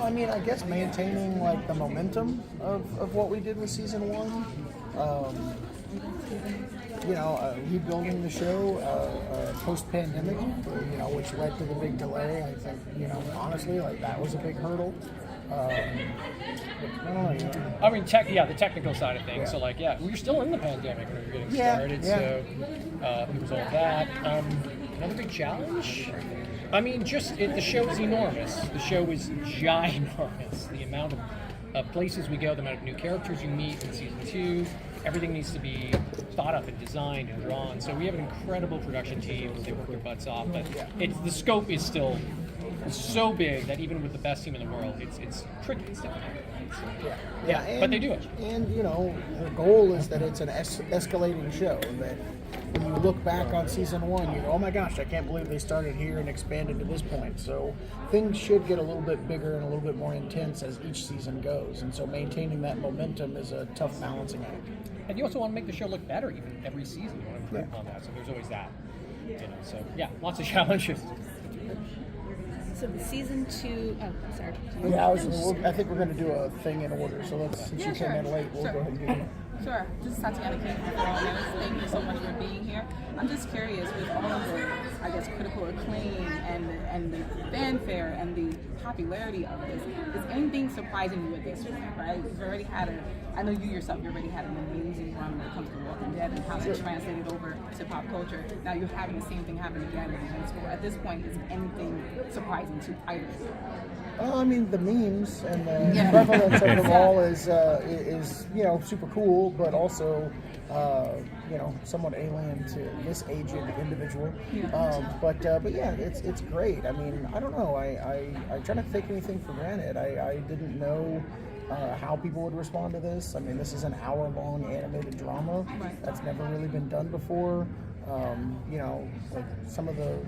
I mean, I guess maintaining like the momentum of what we did with season 1. Rebuilding the show post-pandemic, which led to the big delay. I think, honestly, like that was a big hurdle. I mean, the technical side of things. Yeah. So, we were still in the pandemic when we were getting started. Yeah. So, there was all that. Another big challenge. I mean, the show is enormous. The show is ginormous. The amount of places we go, the amount of new characters you meet in season 2. Everything needs to be thought up and designed and drawn. So we have an incredible production team. They work their butts off, but the scope is still so big that even with the best team in the world, it's tricky. It's difficult. But they do it. And the goal is that it's an escalating show. That when you look back on season 1, you go, "Oh my gosh, I can't believe they started here and expanded to this point." So things should get a little bit bigger and a little bit more intense as each season goes. And so maintaining that momentum is a tough balancing act. And you also want to make the show look better even every season. You want to improve on that. So there's always that. So lots of challenges. So the season 2. Oh, sorry. Yeah, I think we're going to do a thing in order. So since you came in late, we'll go ahead and do it. Sure. This is Tatiana King from All News. Thank you so much for being here. I'm just curious, with all of the, critical acclaim and the fanfare and the popularity of this, is anything surprising you with this one, right? You've already had I know you yourself, you already had an amazing run when it comes to Walking Dead and how it translated over to pop culture. Now you're having the same thing happen again with Invincible. At this point, is anything surprising to either of you? Well, I mean, the memes and the prevalence of them all is super cool, but also somewhat alien to this aged individual. But yeah, it's great. I mean, I don't know. I try not to take anything for granted. I didn't know how people would respond to this. I mean, this is an hour-long animated drama that's never really been done before. Some of the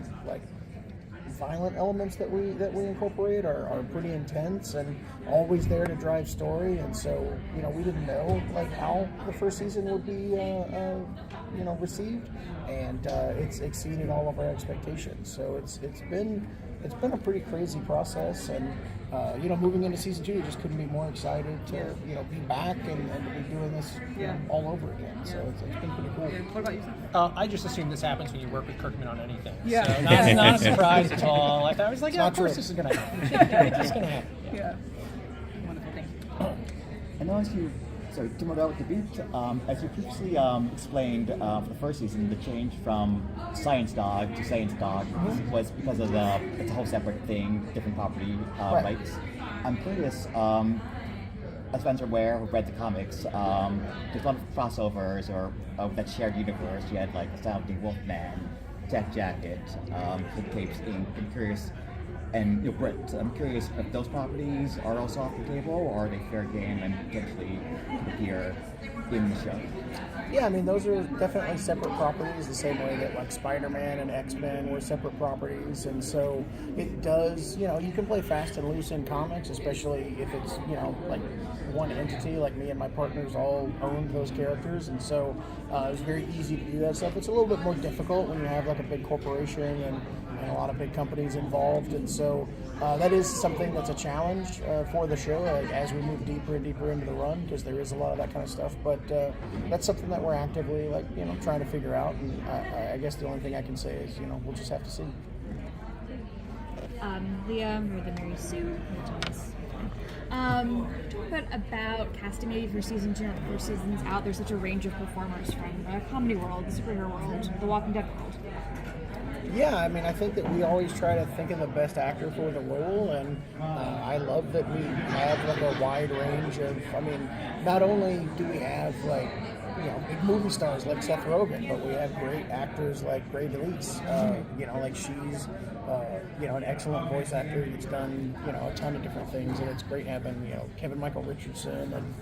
violent elements that we incorporate are pretty intense and always there to drive story. And so we didn't know how the first season would be received, and it's exceeded all of our expectations. So it's been a pretty crazy process, and moving into season 2, we just couldn't be more excited to be back and to be doing this all over again. So it's been pretty cool. What about yourself? I just assume this happens when you work with Kirkman on anything. Yeah. So not a surprise at all. I was like, of course this is going to happen. It's just going to happen. Yeah. Wonderful. Thank you. And as you, to move on with the beat, as you previously explained for the first season, the change from Science Dog to Science Dog was because of it's a whole separate thing, different property rights. I'm curious, as fans are aware, who've read the comics, there's a lot of crossovers or that shared universe. You had Astounding Wolfman, Jack Jacket, Kid Capes Inc. I'm curious. And Brit, I'm curious if those properties are also off the table, or are they fair game and potentially appear in the show? Yeah, I mean, those are definitely separate properties, the same way that Spider-Man and X-Men were separate properties. And so it does, you can play fast and loose in comics, especially if it's, one entity, like me and my partners all owned those characters. And so it was very easy to do that stuff. It's a little bit more difficult when you have a big corporation and a lot of big companies involved. And so that is something that's a challenge for the show as we move deeper and deeper into the run, because there is a lot of that kind of stuff. But that's something that we're actively trying to figure out. And I guess the only thing I can say is we'll just have to see. Leah, you're the Mary Sue. Talk about casting maybe for season 2 or seasons out. There's such a range of performers from the comedy world, the superhero world, the Walking Dead world. Yeah, I mean, I think that we always try to think of the best actor for the role, and I love that we have a wide range of, not only do we have big movie stars like Seth Rogen, but we have great actors like Gray Delise, she's an excellent voice actor who's done, a ton of different things, and it's great having, Kevin Michael Richardson and,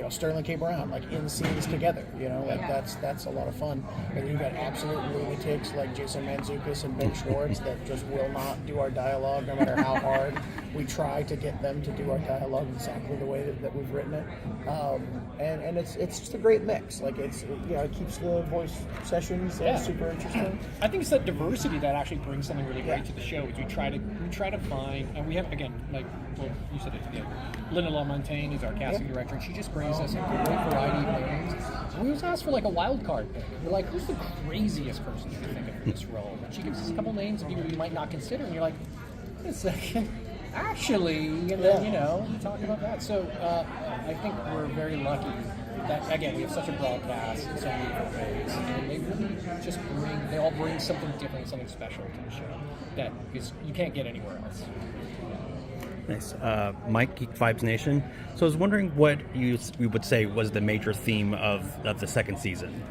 Sterling K. Brown, in scenes together, that's a lot of fun. And you've got absolute lunatics like Jason Mantzoukas and Ben Schwartz that just will not do our dialogue no matter how hard we try to get them to do our dialogue exactly the way that we've written it, and it's just a great mix. Like it keeps the voice sessions super interesting. I think it's that diversity that actually brings something really great to the show. Is we try to find, and we have again, like you said it, Linda LaMontagne is our casting director, and she just brings us a great variety of names. And we always ask for like a wild card pick. We're like, who's the craziest person you think of in this role? And she gives us a couple names of people we might not consider, and you're like, wait a second, actually, and then we talk about that. So I think we're very lucky that again we have such a broad cast in so many different ways, and they really just they all bring something different, something special to the show that you can't get anywhere else. Nice. Mike, Geek Vibes Nation. So I was wondering what you would say was the major theme of the second season.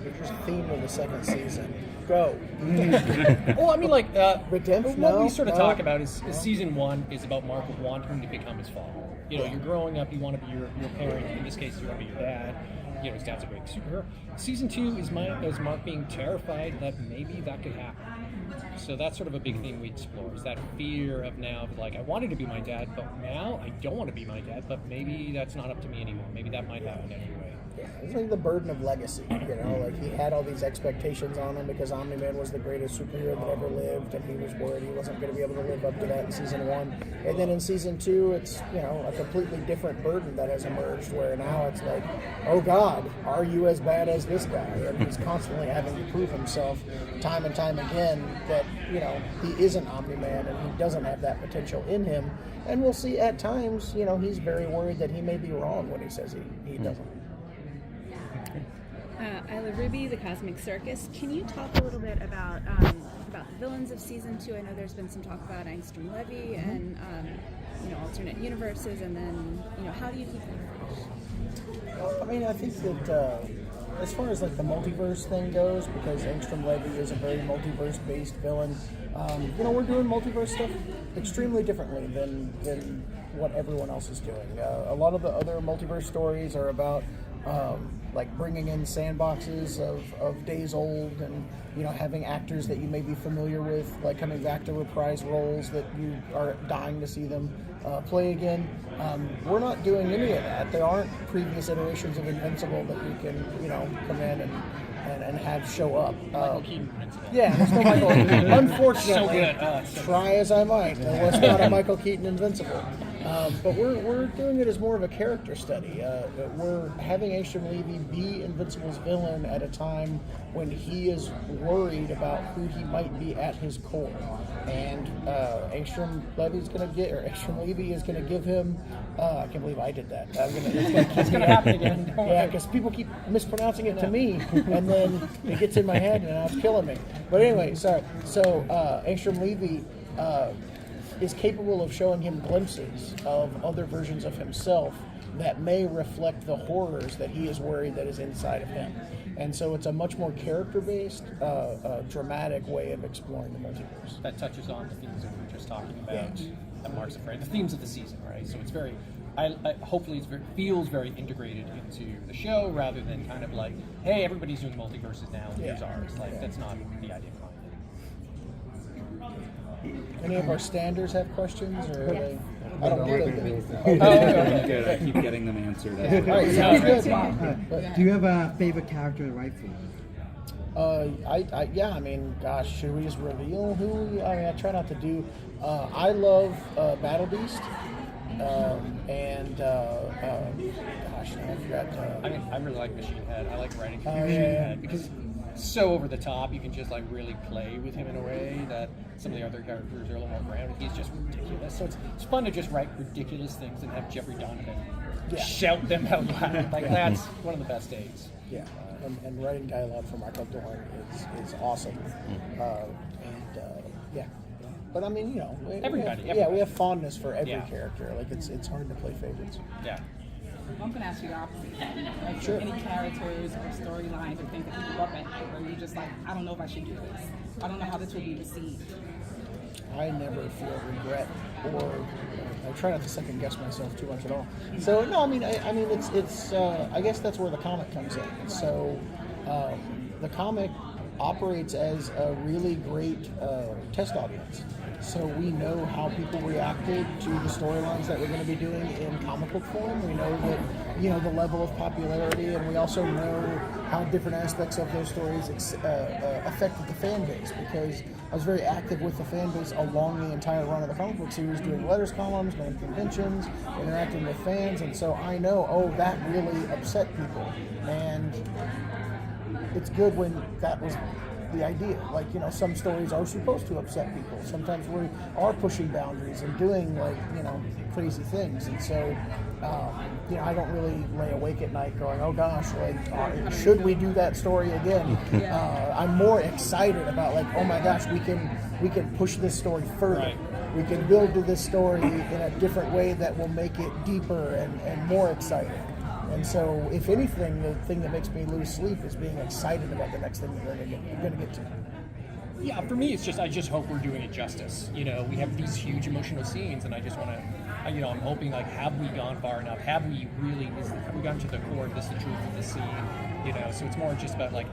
Major theme of the second season. Go. Well, I mean, like, redemption. What we sort of talk about is season 1 is about Mark wanting to become his father. You're growing up, you want to be your parent. In this case, you want to be your dad. His dad's a great superhero. Season 2 is Mark being terrified that maybe that could happen. So that's sort of a big thing we explore, is that fear of now, like, I wanted to be my dad, but now I don't want to be my dad, but maybe that's not up to me anymore. Maybe that might happen anyway. Yeah, it's like the burden of legacy, like he had all these expectations on him because Omni-Man was the greatest superhero that ever lived, and he was worried he wasn't going to be able to live up to that in season 1. And then in season 2, it's, a completely different burden that has emerged, where now it's like, oh God, are you as bad as this guy? And he's constantly having to prove himself time and time again that, he isn't Omni-Man and he doesn't have that potential in him. And we'll see at times, he's very worried that he may be wrong when he says he doesn't. Isla Ruby, The Cosmic Circus. Can you talk a little bit about the villains of season 2? I know there's been some talk about Einstein Levy and alternate universes, and then how do you keep them fresh? Well, I mean, I think that as far as like the multiverse thing goes, because Angstrom Levy is a very multiverse-based villain, we're doing multiverse stuff extremely differently than what everyone else is doing. A lot of the other multiverse stories are about like bringing in sandboxes of days old, and having actors that you may be familiar with, like coming back to reprise roles that you are dying to see them play again. We're not doing any of that. There aren't previous iterations of Invincible that you can come in and have show up. Michael Keaton Invincible. Yeah, there's no Michael. Unfortunately, so good. Try as I might, there was not a Michael Keaton Invincible. But we're doing it as more of a character study. We're having Angstrom Levy be Invincible's villain at a time when he is worried about who he might be at his core. And Angstrom Levy is going to give him. I can't believe I did that. It's going to happen again. Yeah, because people keep mispronouncing it to me, and then it gets in my head, and now it's killing me. But anyway, sorry. So Angstrom Levy is capable of showing him glimpses of other versions of himself that may reflect the horrors that he is worried that is inside of him. And so it's a much more character-based, dramatic way of exploring the multiverse. That touches on the themes that we were just talking about, that Mark's afraid, the themes of the season, right? So it's very, hopefully it feels very integrated into the show, rather than kind of like, hey, everybody's doing multiverses now, here's ours. Like, that's not the idea behind it. Any of our standards have questions, or are they? I don't Good. I keep getting them answered. All right, sounds good. Do you have a favorite character to write for? I mean, gosh, should we just reveal who? I try not to do. I love Battle Beast, and gosh, I forgot. I really like Machine Head. I like writing Machine Head because it's so over the top. You can just like really play with him in a way that some of the other characters are a little more grounded. He's just ridiculous. So it's fun to just write ridiculous things and have Jeffrey Donovan shout them out loud. Like that's one of the best days. Yeah, and writing dialogue for Michael Dorn is awesome. But I mean, everybody. We have fondness for every character. Like it's hard to play favorites. Yeah. I'm going to ask you the opposite. Like, Sure. Any characters or storylines or things that you grew up at where you're just like, I don't know if I should do this. I don't know how this will be received. I never feel regret, or I try not to second guess myself too much at all. So no, I mean it's I guess that's where the comic comes in. So the comic operates as a really great test audience. so we know how people reacted to the storylines that we're going to be doing in comic book form. We know that, the level of popularity, and we also know how different aspects of those stories affected the fan base, because I was very active with the fan base along the entire run of the comic book series, doing letters columns, going to conventions, interacting with fans, and so I know, that really upset people, and it's good when that was the idea. Like, some stories are supposed to upset people. Sometimes we are pushing boundaries and doing, crazy things. And so, I don't really lay awake at night going, oh gosh, should we do that story again? I'm more excited about, oh my gosh, we can push this story further. Right. We can build to this story in a different way that will make it deeper and more exciting. And so, if anything, the thing that makes me lose sleep is being excited about the next thing we're going to get to. Yeah, for me, it's just, I just hope we're doing it justice. We have these huge emotional scenes, and I just want to, I'm hoping, have we gone far enough? Have we gone to the core of this, the truth of the scene? So it's more just about, I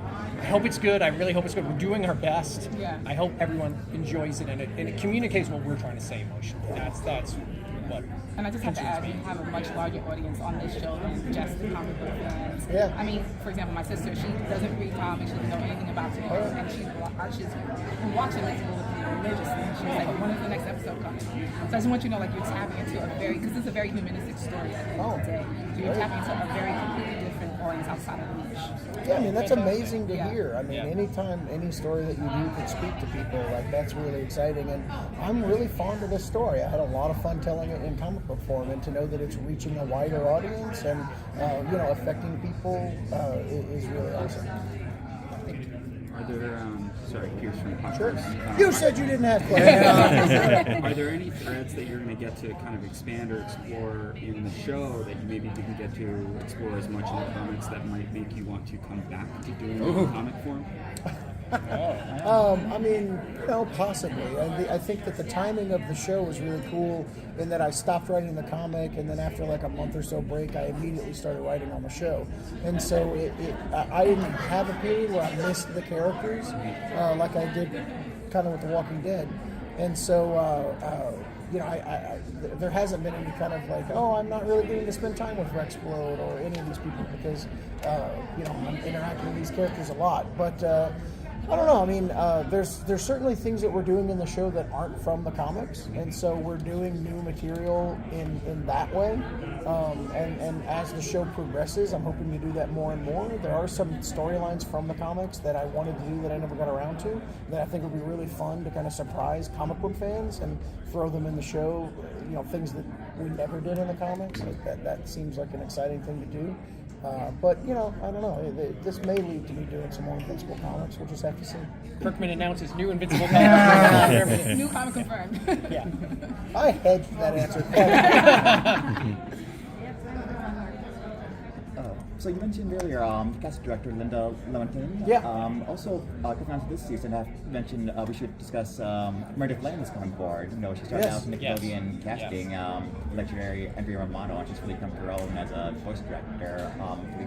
hope it's good. I really hope it's good. We're doing our best. Yeah. I hope everyone enjoys it, and it communicates what we're trying to say emotionally. That's what. And I just have to add, we have a much larger audience on this show than just the comic book fans. Yeah. I mean, for example, my sister, she doesn't read comics, she doesn't know anything about it, and she's been watching Invincible with me religiously. She's like, when is the next episode coming? So I just want you to know, you're tapping into because it's a very humanistic story at the end of the day. So you're tapping into a very completely different audience outside of the niche. Yeah, that's amazing to hear. Anytime any story that you do can speak to people, that's really exciting. And I'm really fond of this story. I had a lot of fun telling it in comic book form, and to know that it's reaching a wider audience and affecting people is really awesome. Are there, Pierce from Podcast. Sure. You said you didn't have questions. Are there any threads that you're going to get to kind of expand or explore in the show that you maybe didn't get to explore as much in the comics that might make you want to come back to doing it in comic form? Possibly. I think that the timing of the show was really cool in that I stopped writing the comic, and then after a month or so break, I immediately started writing on the show. And so I didn't have a period where I missed the characters like I did kind of with The Walking Dead. And so, there hasn't been any kind of I'm not really getting to spend time with Rexplode or any of these people because, I'm interacting with these characters a lot. But I don't know. There's certainly things that we're doing in the show that aren't from the comics, and so we're doing new material in that way. And as the show progresses, I'm hoping to do that more and more. There are some storylines from the comics that I wanted to do that I never got around to, that I think would be really fun to kind of surprise comic book fans and throw them in the show. Things that we never did in the comics. That seems like an exciting thing to do. But I don't know. This may lead to me doing some more Invincible comics. We'll just have to see. Kirkman announces new Invincible comics. New comic confirmed. Yeah. I hedged that answer. So you mentioned earlier, cast director Linda Leventon. Yeah. Also, coming on to this season, I've mentioned we should discuss Meredith Lang is coming forward. She started out with Nickelodeon casting, legendary Andrea Romano, and she's really come to her own as a voice director.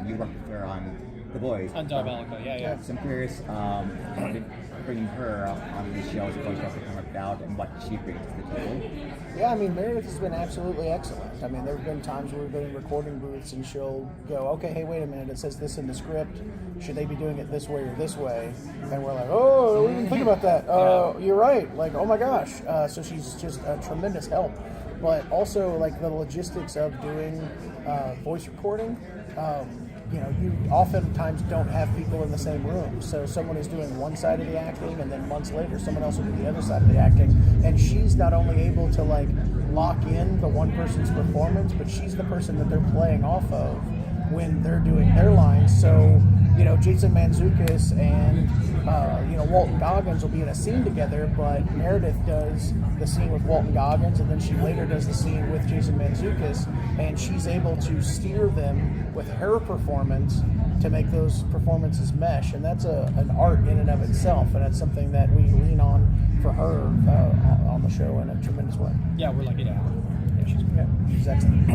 You worked with her on The Boys. On Diabolical, yeah. So I'm curious, how did bringing her onto the show as a voice director come about, and what she brings to the table? Yeah, Meredith has been absolutely excellent. There have been times where we've been in recording booths and she'll go, okay, hey, wait a minute, it says this in the script. Should they be doing it this way or this way? And we're like, oh, we didn't think about that. You're right. Oh my gosh. So she's just a tremendous help. But also, the logistics of doing voice recording, you oftentimes don't have people in the same room. So someone is doing one side of the acting, and then months later, someone else will do the other side of the acting. And she's not only able to lock in the one person's performance, but she's the person that they're playing off of when they're doing their lines. So, Jason Mantzoukas and Walton Goggins will be in a scene together, but Meredith does the scene with Walton Goggins, and then she later does the scene with Jason Mantzoukas, and she's able to steer them with her performance to make those performances mesh, and that's an art in and of itself, and that's something that we lean on for her on the show in a tremendous way. Yeah, we're lucky to have her. She's excellent.